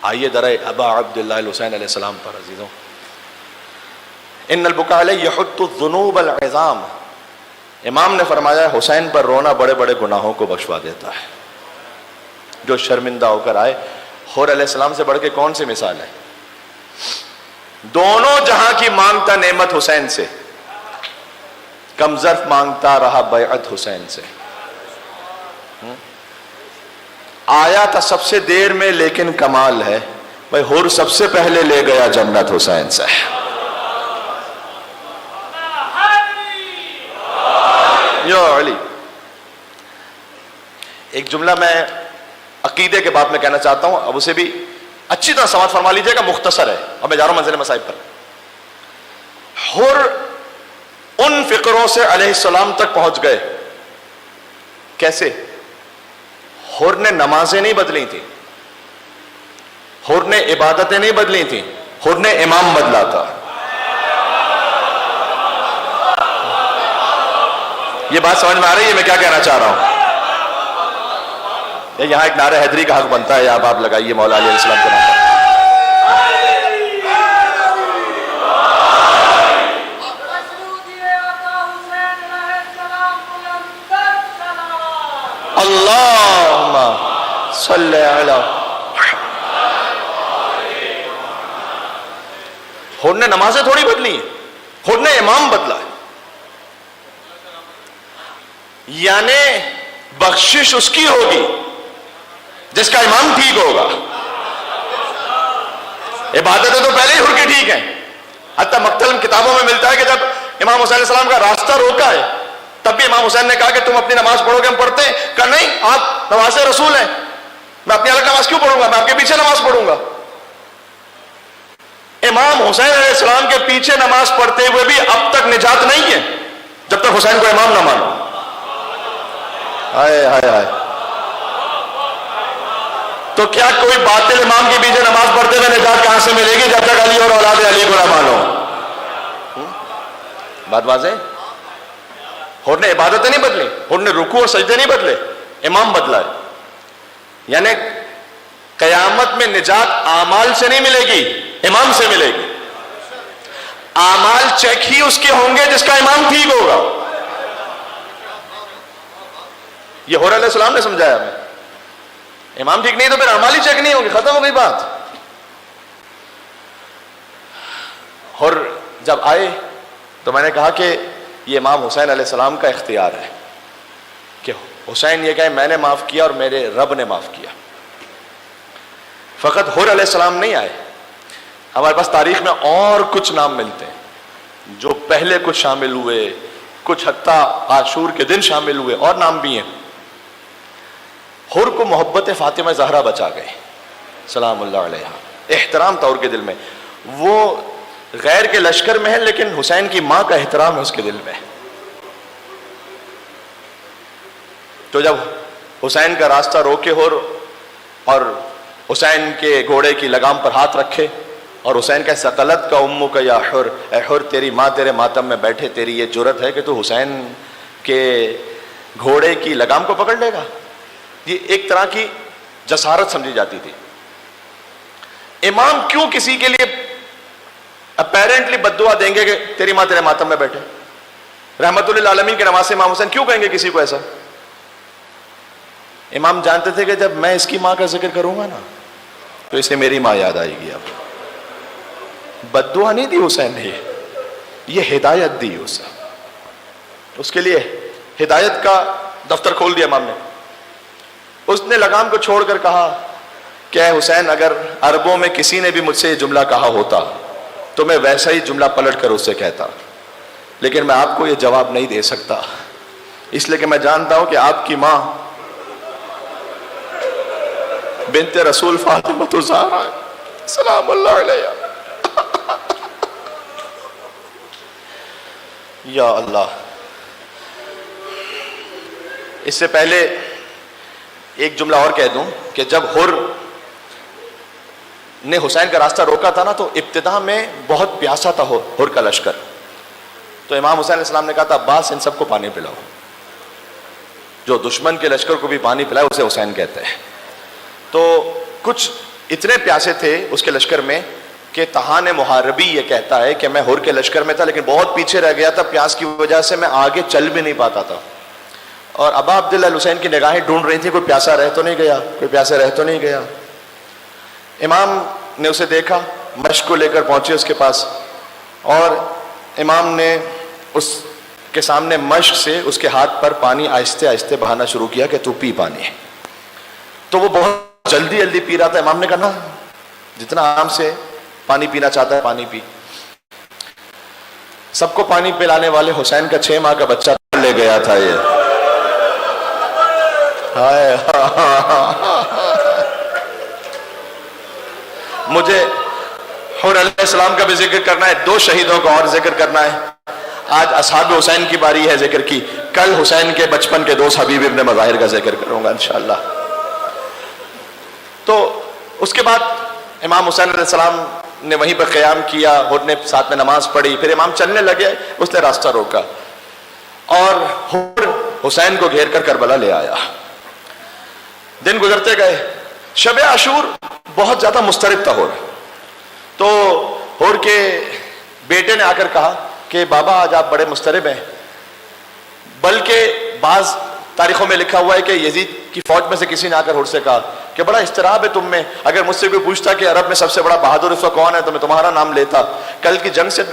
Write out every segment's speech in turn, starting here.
آئیے درائے ابا عبداللہ الحسین علیہ السلام پر عزیزوں. ان البکاء علیہ یحط الذنوب العظام. امام نے فرمایا حسین پر رونا بڑے بڑے گناہوں کو بخشوا دیتا ہے. جو شرمندہ ہو کر آئے. حور علیہ السلام سے بڑھ کے کون سی مثال ہے؟ دونوں جہاں کی مانگتا نعمت حسین سے، کم ظرف مانگتا رہا بیعت حسین سے. آیا تھا سب سے دیر میں لیکن کمال ہے بھائی حور سب سے پہلے لے گیا جنت حسین سے. یا علی. ایک جملہ میں عقیدے کے باب میں کہنا چاہتا ہوں، اب اسے بھی اچھی طرح سماعت فرما لیجیے گا، مختصر ہے اور میں جا رہا ہوں منزل مصائب پر. حور ان فقروں سے علیہ السلام تک پہنچ گئے. کیسے؟ حور نے نمازیں نہیں بدلی تھی، حور نے عبادتیں نہیں بدلی تھی، حور نے امام بدلا تھا. یہ بات سمجھ میں آ رہی ہے میں کیا کہنا چاہ رہا ہوں؟ یہاں ایک نعرہ حیدری کا حق بنتا ہے، آپ لگائیے مولا علی علیہ السلام کے نام پر. اللہم صلی علی. حور نے نمازیں تھوڑی بدلی ہیں، حور نے امام بدلا ہے. یعنی بخشش اس کی ہوگی جس کا امام ٹھیک ہوگا. عبادتیں تو پہلے ہی حور کی ٹھیک ہیں. حتیٰ مقتل کتابوں میں ملتا ہے کہ جب امام حسین علیہ السلام کا راستہ روکا ہے تب بھی امام حسین نے کہا کہ تم اپنی نماز پڑھو گے ہم پڑھتے ہیں؟ کہا نہیں، آپ نماز رسول ہیں، میں اپنی الگ نماز کیوں پڑھوں گا، میں آپ کے پیچھے نماز پڑھوں گا. امام حسین علیہ السلام کے پیچھے نماز پڑھتے ہوئے بھی اب تک نجات نہیں ہے جب تک حسین کو امام نہ مانو. ہائے ہائے ہائے. تو کیا کوئی باطل امام کے پیچھے نماز پڑھتے ہوئے نجات کہاں سے ملے گی جب تک علی اور اولاد علی کو نہ مانو؟ بات واضح. حور نے عبادتیں نہیں بدلی، حور نے رکوع اور سجدے نہیں بدلے، امام بدلا ہے. یعنی قیامت میں نجات اعمال سے نہیں ملے گی، امام سے ملے گی. اعمال چیک ہی اس کے ہوں گے جس کا امام ٹھیک ہوگا. یہ حور علیہ السلام نے سمجھایا ہمیں. امام ٹھیک نہیں تو پھر اعمال ہی چیک نہیں ہوگی، ختم ہو گئی بات. حور جب آئے تو میں نے کہا کہ یہ امام حسین علیہ السلام کا اختیار ہے کہ حسین یہ کہے میں نے معاف کیا اور میرے رب نے معاف کیا. فقط حور علیہ السلام نہیں آئے، ہمارے پاس تاریخ میں اور کچھ نام ملتے ہیں جو پہلے کچھ شامل ہوئے، کچھ حتیٰ عاشور کے دن شامل ہوئے، اور نام بھی ہیں. حور کو محبت فاطمہ زہرا بچا گئے سلام اللہ علیہا. احترام تھا حور کے دل میں. وہ غیر کے لشکر میں ہے لیکن حسین کی ماں کا احترام ہے اس کے دل میں. تو جب حسین کا راستہ روکے حور اور حسین کے گھوڑے کی لگام پر ہاتھ رکھے اور حسین کا ثقلت کا امو کا یا حر، اے حر تیری ماں تیرے ماتم میں بیٹھے، تیری یہ جرت ہے کہ تو حسین کے گھوڑے کی لگام کو پکڑ لے گا. یہ ایک طرح کی جسارت سمجھی جاتی تھی. امام کیوں کسی کے لیے اپیرنٹلی بد دعا دیں گے کہ تیری ماں تیرے ماتم میں بیٹھے؟ رحمت للعالمین کے نواسے امام حسین کیوں کہیں گے کسی کو ایسا؟ امام جانتے تھے کہ جب میں اس کی ماں کا ذکر کروں گا نا تو اسے میری ماں یاد آئے گی. اب بد دعا نہیں دی حسین نے، یہ ہدایت دی اسے. اس کے لیے ہدایت کا دفتر کھول دیا امام نے. اس نے لگام کو چھوڑ کر کہا کہ اے حسین، اگر عربوں میں کسی نے بھی مجھ سے یہ جملہ کہا ہوتا تو میں ویسا ہی جملہ پلٹ کر اس سے کہتا، لیکن میں آپ کو یہ جواب نہیں دے سکتا اس لیے کہ میں جانتا ہوں کہ آپ کی ماں بنت رسول فاطمہ الزہرا سلام اللہ علیہا. یا اللہ. اس سے پہلے ایک جملہ اور کہہ دوں کہ جب حر نے حسین کا راستہ روکا تھا نا تو ابتدا میں بہت پیاسا تھا حر کا لشکر. تو امام حسین علیہ السلام نے کہا تھا عباس ان سب کو پانی پلاؤ. جو دشمن کے لشکر کو بھی پانی پلائے اسے حسین کہتے ہیں. تو کچھ اتنے پیاسے تھے اس کے لشکر میں کہ تہان محاربی یہ کہتا ہے کہ میں ہر کے لشکر میں تھا لیکن بہت پیچھے رہ گیا تھا، پیاس کی وجہ سے میں آگے چل بھی نہیں پاتا تھا، اور ابا عبداللہ الحسین کی نگاہیں ڈھونڈ رہی تھی کوئی پیاسا رہ تو نہیں گیا، کوئی پیاسا رہ تو نہیں گیا۔ امام نے اسے دیکھا، مشق کو لے کر پہنچے اس کے پاس، اور امام نے اس کے سامنے مشق سے اس کے ہاتھ پر پانی آہستہ آہستہ بہانا شروع کیا کہ تو پی پانی۔ تو وہ بہت جلدی جلدی پی رہا تھا۔ امام نے کہا نا جتنا آرام سے پانی پینا چاہتا ہے پانی پی۔ سب کو پانی پلانے والے حسین کا 6 ماہ کا بچہ لے گیا تھا یہ۔ مجھے حر علیہ السلام کا بھی ذکر کرنا ہے، 2 شہیدوں کا اور ذکر کرنا ہے۔ آج اصحاب حسین کی باری ہے ذکر کی، کل حسین کے بچپن کے دوست حبیب ابن مظاہر کا ذکر کروں گا انشاءاللہ۔ تو اس کے بعد امام حسین علیہ السلام نے وہیں پر قیام کیا، حر نے ساتھ میں نماز پڑھی، پھر امام چلنے لگے، اس نے راستہ روکا اور حر حسین کو گھیر کر کربلا لے آیا۔ دن گزرتے گئے، شب عاشور بہت زیادہ مضطرب تھا حر، تو حر کے بیٹے نے آ کر کہا کہ بابا آج آپ بڑے مضطرب ہیں، بلکہ بعض تاریخوں میں لکھا ہوا ہے کہ یزید کی فوج میں سے کسی نے آ کر حر سے کہا کہ بڑا اضطراب ہے تم میں، اگر مجھ سے کوئی پوچھتا کہ عرب میں سب سے بڑا بہادر اس وقت کون ہے تو میں تمہارا نام لیتا، کل کی جنگ سے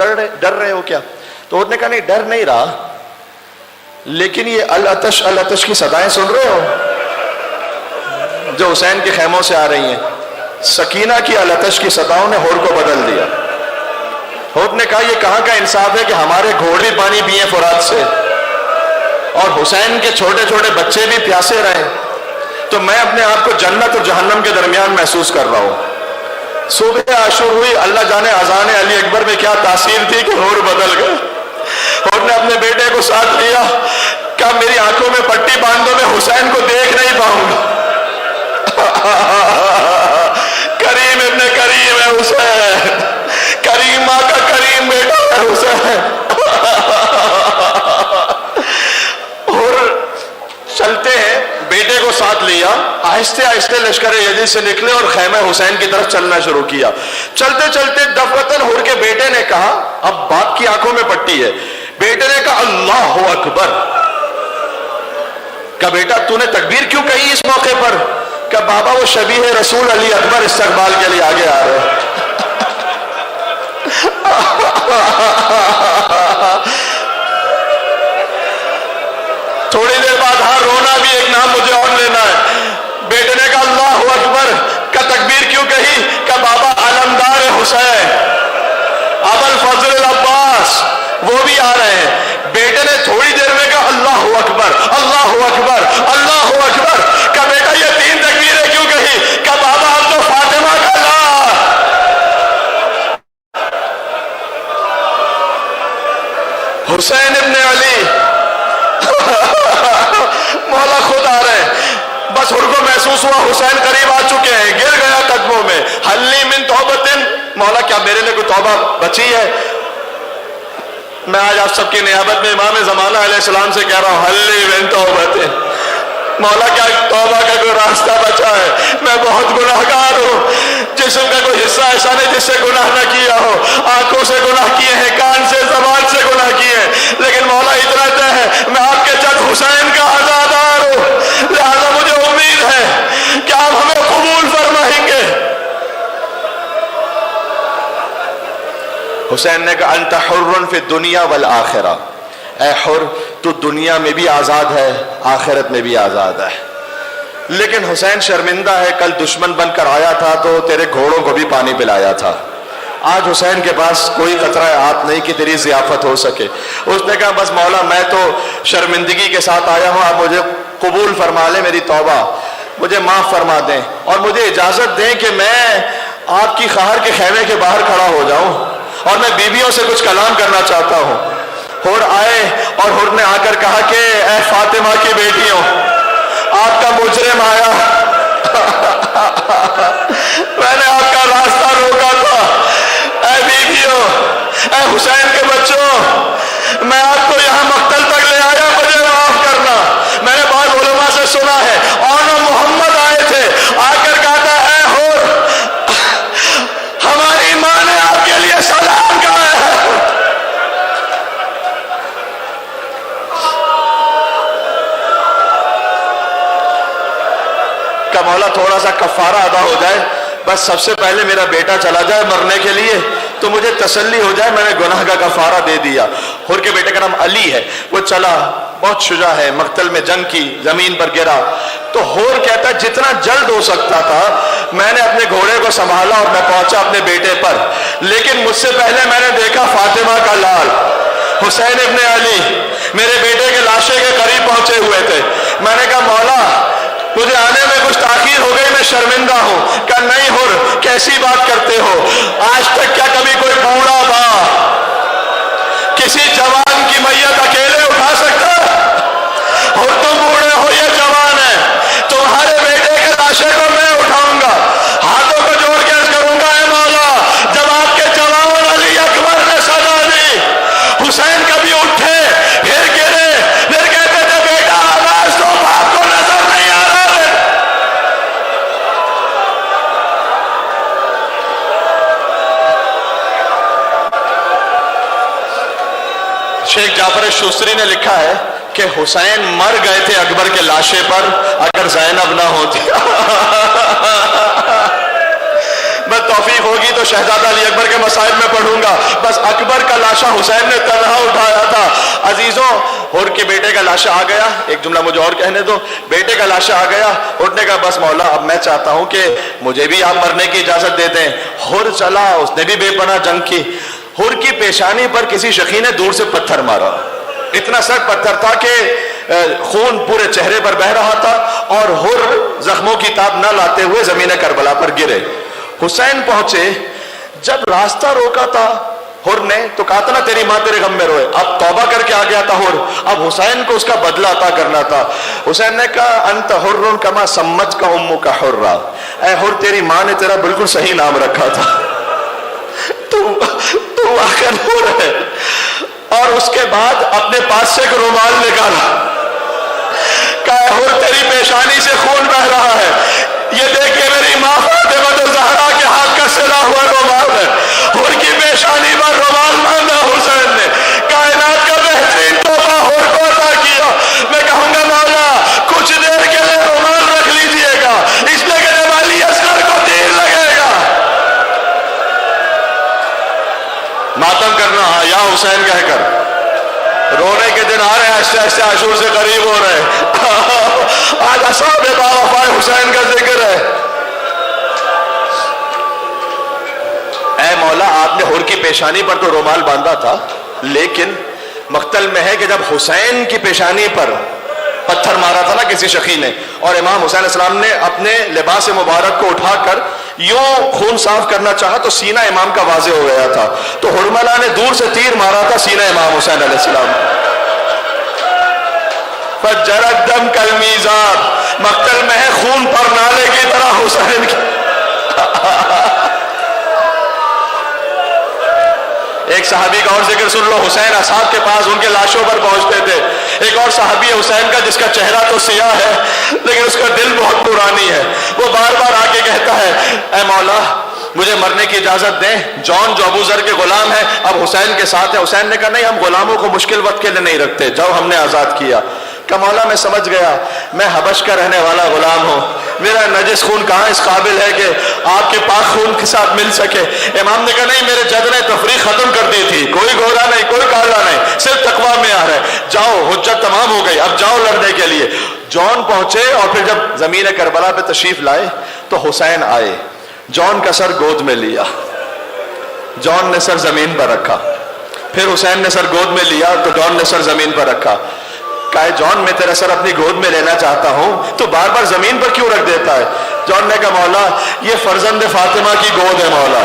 ڈر رہے ہو کیا؟ تو حر نے کہا نہیں ڈر نہیں رہا، لیکن یہ العطش العطش کی صدائیں سن رہے ہو جو حسین کے خیموں سے آ رہی ہیں؟ سکینہ کی العطش کی صداؤں نے حر کو بدل دیا۔ حر نے کہا یہ کہاں کا انصاف ہے کہ ہمارے گھوڑے پانی پیئے فرات سے اور حسین کے چھوٹے چھوٹے بچے بھی پیاسے رہے، تو میں اپنے آپ کو جنت اور جہنم کے درمیان محسوس کر رہا ہوں۔ صبح عاشور ہوئی، اللہ جانے اذان علی اکبر میں کیا تاثیر تھی کہ حر بدل گئے۔ حر نے اپنے بیٹے کو ساتھ لیا، کہا میری آنکھوں میں پٹی باندھو، میں حسین کو دیکھ نہیں پاؤں گا۔ کریم ابن کریم ہے حسین، کریم ماں کا کریم بیٹا ہے حسین۔ حر چلتے ہیں، بیٹے کو ساتھ لیا، آہستہ آہستہ لشکر یزید سے نکلے اور خیمہ حسین کی طرف چلنا شروع کیا۔ چلتے چلتے دفعتاً حر کے بیٹے نے کہا، اب باپ کی آنکھوں میں پٹی ہے، بیٹے نے کہا اللہ اکبر۔ کہا بیٹا تو نے تکبیر کیوں کہی اس موقع پر؟ کہ بابا وہ شبیہ رسول علی اکبر استقبال کے لیے آگے آ رہے ہیں۔ تھوڑی دیر بعد ہاں رونا بھی ایک نام مجھے اور لینا ہے۔ بیٹے نے کہا اللہ اکبر، کا تکبیر کیوں کہی؟ کہ بابا علمدار حسین ابو الفضل العباس وہ بھی آ رہے ہیں۔ بیٹے نے تھوڑی دیر میں کہا اللہ اکبر اللہ اکبر اللہ اکبر۔ کہ بیٹا یہ 3 تکبیریں کیوں کہی؟ کہ بابا اب تو فاطمہ کا لا حسین ابن علی مولا خود آ رہے ہیں۔ بس حر کو محسوس ہوا حسین قریب آ چکے ہیں، گر گیا قدموں میں۔ حلی من توبتن، مولا کیا میرے لیے کوئی توبہ بچی ہے؟ میں آج آپ سب کی نیابت میں امام زمانہ علیہ السلام سے کہہ رہا ہوں حلی من توبتن، مولا کیا توبہ کا کوئی راستہ بچا ہے؟ میں بہت گناہگار ہوں، جسم کا کوئی حصہ ایسا نہیں جس سے گناہ نہ کیا ہو، آنکھوں سے گناہ کیے ہیں، کان سے زبان سے گناہ کیے ہیں، لیکن مولا اتنا طے ہے میں آپ کے چند حسین کا عزادار ہوں، لہذا مجھے امید ہے کہ آپ ہمیں قبول فرمائیں گے۔ حسین نے کہا انت حر فی الدنیا والآخرہ، اے حر تو دنیا میں بھی آزاد ہے آخرت میں بھی آزاد ہے۔ لیکن حسین شرمندہ ہے، کل دشمن بن کر آیا تھا تو تیرے گھوڑوں کو بھی پانی پلایا تھا، آج حسین کے پاس کوئی قطرہ آب نہیں کہ تیری ضیافت ہو سکے۔ اس نے کہا بس مولا میں تو شرمندگی کے ساتھ آیا ہوں، آپ مجھے قبول فرما لیں، میری توبہ مجھے معاف فرما دیں اور مجھے اجازت دیں کہ میں آپ کی خہر کے خیمے کے باہر کھڑا ہو جاؤں اور میں بیویوں سے کچھ کلام کرنا چاہتا ہوں۔ حر آئے اور حر نے آ کر کہا کہ اے فاطمہ کی بیٹیوں، آپ کا مجرم آیا، میں نے آپ کا راستہ روکا تھا، اے بیویوں، اے حسین کے بچوں، میں آپ کو یہاں مقتل تک لے آیا، مجھے معاف کرنا۔ میں نے بعض علماء سے سنا ہے اور محمد آئے تھے، آ کر کہا تھا اے حر کہ مولا تھوڑا سا کفارہ ادا ہو جائے، بس سب سے پہلے میرا بیٹا چلا جائے مرنے کے لیے تو مجھے تسلی ہو جائے، میں نے گناہ کا کفارہ دے دیا۔ حر کے بیٹے کا نام علی ہے، وہ چلا، بہت شجاع ہے، مقتل میں جنگ کی، زمین پر گرا تو حر کہتا ہے جتنا جلد ہو سکتا تھا میں نے اپنے گھوڑے کو سنبھالا اور میں پہنچا اپنے بیٹے پر، لیکن مجھ سے پہلے میں نے دیکھا فاطمہ کا لال حسین ابن علی میرے بیٹے کے لاشے کے قریب پہنچے ہوئے تھے۔ میں نے کہا مولا مجھے آنے میں کچھ تاخیر ہو گئی، میں شرمندہ ہوں۔ کہا نہیں حر، کیسی بات کرتے ہو، آج تک کیا کبھی کوئی بوڑھا تھا کسی جوان کی میت اکیلے اٹھا سکتا؟ حر تم بوڑھے ہو، یہ جوان ہے، تمہارے بیٹے کے لاشے کو میں اٹھاؤں گا، ہاتھوں کو جوڑ کے عرض کروں گا اے مولا جب آپ کے جوان علی اکبر نے سزا دی، حسین کبھی اٹھے پھر گرے پھر کہتے تھے بیٹا آواز تو باپ کو نظر نہیں آ رہا ہے۔ شیخ جعفر شوستری نے لکھا ہے کہ حسین مر گئے تھے اکبر کے لاشے پر اگر زینب نہ ہوتی۔ میں توفیق ہوگی تو شہزادہ علی اکبر کے مسائل میں پڑھوں گا، بس اکبر کا لاشا حسین نے تنہا اٹھایا تھا۔ عزیزوں حر کے بیٹے کا لاشا آ گیا، ایک جملہ مجھے اور کہنے دو، بیٹے کا لاشا آ گیا، حر نے کہا بس مولا اب میں چاہتا ہوں کہ مجھے بھی آپ مرنے کی اجازت دے دیں۔ حر چلا، اس نے بھی بے پناہ جنگ کی۔ حر کی پیشانی پر کسی شخی نے دور سے پتھر مارا، اتنا سخت پتھر تھا کہ خون پورے چہرے پر بہ رہا تھا اور حر زخموں کی تاب نہ لاتے ہوئے زمین کربلا پر گرے۔ حسین پہنچے، جب راستہ روکا تھا حر نے تو کہا تھا نا تیری ماں تیرے غم میں روئے، اب توبہ کر کے آ گیا تھا حر، اب حسین کو اس کا بدلہ عطا کرنا تھا۔ حسین نے کہا انت حر کما سمت کا امک حرا، اے حر تیری ماں نے تیرا بالکل صحیح نام رکھا تھا، تو آخر حر ہے۔ اور اس کے بعد اپنے پاس سے ایک رومال نکالا، کہا حر تیری پیشانی سے خون بہ رہا ہے، یہ دیکھ کے میری ماں فاطمہ زہرا کے ہاتھ کا سلا ہوا رومال ہے۔ حر کی پیشانی پر رومال باندھا حسین نے، کائنات کا بہترین تحفہ حر کو عطا کیا۔ میں کہوں گا مولا کچھ دیر کے لیے رومال رکھ لیجئے گا، اس لیے کہ جب علی اصغر کو تیر لگے گا ماتم کرنا یا حسین کہہ کر، رونے کے دن آ رہے ہیں، آہستہ آہستہ عاشور سے قریب ہو رہے ہیں۔ آج اصحاب باوفا حسین کا ذکر ہے۔ اے مولا آپ نے حر کی پیشانی پر تو رومال باندھا تھا، لیکن مقتل میں ہے کہ جب حسین کی پیشانی پر پتھر مارا تھا نا کسی شخی نے، اور امام حسین علیہ السلام نے اپنے لباس مبارک کو اٹھا کر یوں خون صاف کرنا چاہا تو سینہ امام کا واضح ہو گیا تھا، تو حرملہ نے دور سے تیر مارا تھا سینہ امام حسین علیہ السلام۔ فجرت دم کالمیزاب، مقتل میں ہے خون پر نالے کی طرح حسین کی۔ ایک صحابی کا اور ذکر سن لو، حسین اصحاب کے پاس ان کے لاشوں پر پہنچتے تھے۔ ایک اور صحابی ہے حسین کا جس کا چہرہ تو سیاہ ہے لیکن اس کا دل بہت پرانی ہے، وہ بار بار آ کے کہتا ہے اے مولا مجھے مرنے کی اجازت دیں، جون جو ابو ذر کے غلام ہے اب حسین کے ساتھ ہے۔ حسین نے کہا نہیں، ہم غلاموں کو مشکل وقت کے لیے نہیں رکھتے، جاؤ ہم نے آزاد کیا۔ کہ مولا میں سمجھ گیا میں حبش کا رہنے والا غلام ہوں، میرا نجس خون کہاں اس قابل ہے کہ آپ کے پاک خون کے ساتھ مل سکے۔ امام نے کہا نہیں، میرے جد نے تفریق ختم کر دی تھی، کوئی گورا نہیں کوئی کالا نہیں، صرف تقویٰ میں آ رہا ہے، جاؤ حجت تمام ہو گئی، اب جاؤ لڑنے کے لیے۔ جون پہنچے اور پھر جب زمین کربلا پہ تشریف لائے تو حسین آئے، جون کا سر گود میں لیا، جون نے سر زمین پر رکھا، پھر حسین نے سر گود میں لیا تو جون نے سر زمین پر رکھا۔ کہا جون میں تیرا سر اپنی گود میں لینا چاہتا ہوں تو بار بار زمین پر کیوں رکھ دیتا ہے؟ جون نے کہا مولا یہ فرزند فاطمہ کی گود ہے مولا۔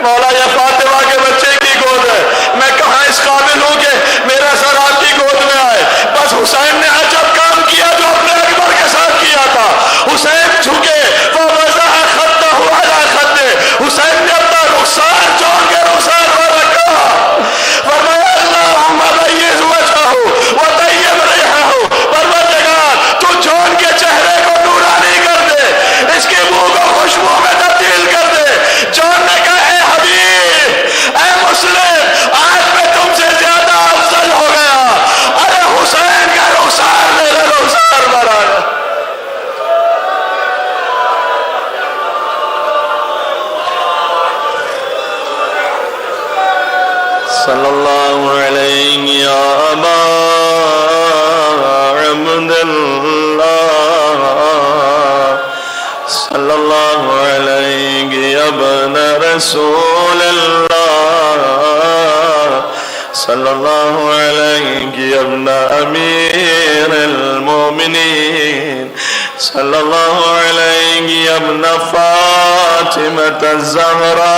مولا یہ فاطمہ کے بچے کی گود ہے، میں کہاں اس قابل ہوں کہ میرا سر آپ کی گود میں آئے۔ بس حسین نے عجب کام کیا جو اپنے اکبر کے ساتھ کیا تھا، حسین جھکے فوضع خطہ علی خطہ، حسین نے اپنا رخسار جون کے رخسار پر رکھا، فرمایا اللہم بیض وجہہ وطیب ریحہ، پروردگار تو جون کے چہرے کو نورانی کر دے، اس کے منہ کو خوشبو میں تبدیل کر دے۔ جون نے کہا اے حبیب اے مسلم آج میں تم سے زیادہ افضل ہو گیا، ارے حسین صلی اللہ علیہ یا ابا عبداللہ صلی اللہ علیہ یا ابن رسول اللہ صلی اللہ علیہ یا ابن امیر المومنین صلی اللہ علیہ یا ابن فاطمة الزہراء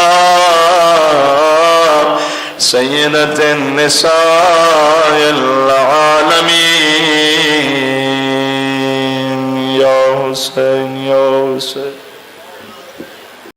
سیدۃ النساء العالمین یا حسین یا حسین